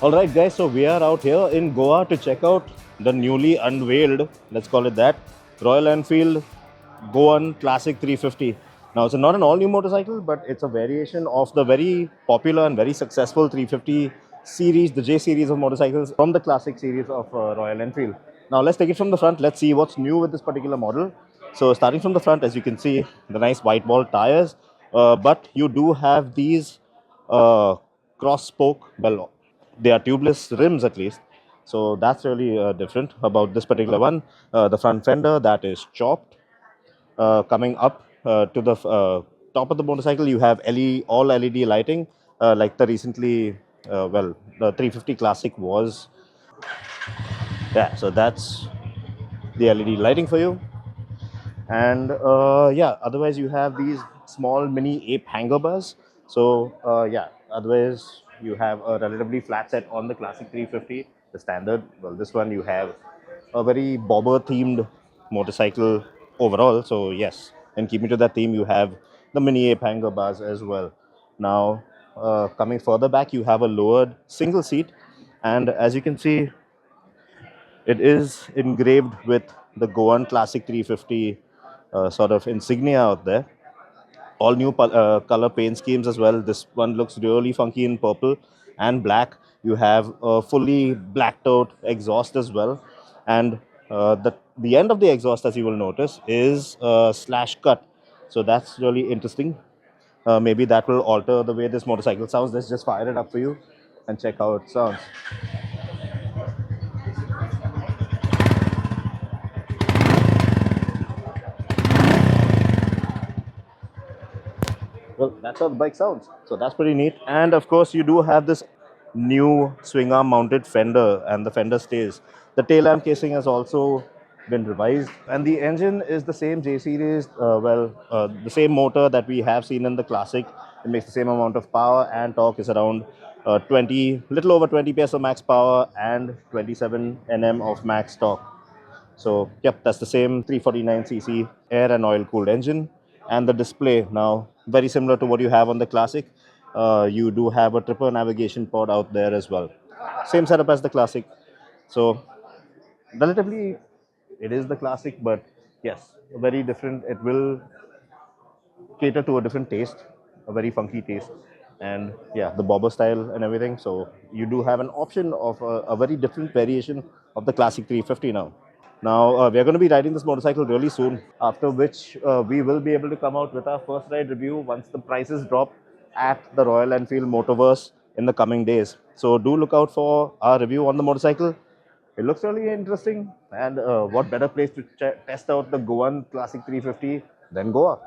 Alright guys, so we are out here in Goa to check out the newly unveiled, let's call it that, Royal Enfield Goan Classic 350. Now it's not an all-new motorcycle, but it's a variation of the very popular and very successful 350 series, the J series of motorcycles from the classic series of Royal Enfield. Now let's take it from the front. Let's see what's new with this particular model. So starting from the front, as you can see, the nice white ball tires, but you do have these cross spoke, well, they are tubeless rims at least, so that's really different about this particular one. The front fender, that is chopped. Coming up to the top of the motorcycle, you have all LED lighting, like the recently the 350 Classic was. Yeah, so that's the LED lighting for you. And yeah, otherwise you have these small mini ape hanger bars. So yeah, otherwise you have a relatively flat set on the classic 350, the standard. Well, this one you have a very bobber themed motorcycle overall. So yes, and keeping to that theme, you have the mini ape hanger bars as well. Now coming further back, you have a lowered single seat, and as you can see, it is engraved with the Goan Classic 350 sort of insignia out there. All new color paint schemes as well. This one looks really funky in purple and black. You have a fully blacked out exhaust as well. And the end of the exhaust, as you will notice, is slash cut. So that's really interesting. Maybe that will alter the way this motorcycle sounds. Let's just fire it up for you and check how it sounds. Well, that's how the bike sounds. So that's pretty neat. And of course, you do have this new swing arm mounted fender, and the fender stays. The tail lamp casing has also been revised, and the engine is the same J series. The same motor that we have seen in the classic. It makes the same amount of power, and torque is around little over 20 PS of max power and 27 Nm of max torque. So, yep, that's the same 349cc air and oil cooled engine. And the display now, very similar to what you have on the Classic. You do have a triple navigation pod out there as well. Same setup as the Classic. So, relatively, it is the Classic, but yes, very different. It will cater to a different taste, a very funky taste. And yeah, the bobber style and everything. So, you do have an option of a very different variation of the Classic 350 now. Now, we are going to be riding this motorcycle really soon, after which we will be able to come out with our first ride review once the prices drop at the Royal Enfield Motorverse in the coming days. So, do look out for our review on the motorcycle. It looks really interesting, and what better place to test out the Goan Classic 350 than Goa?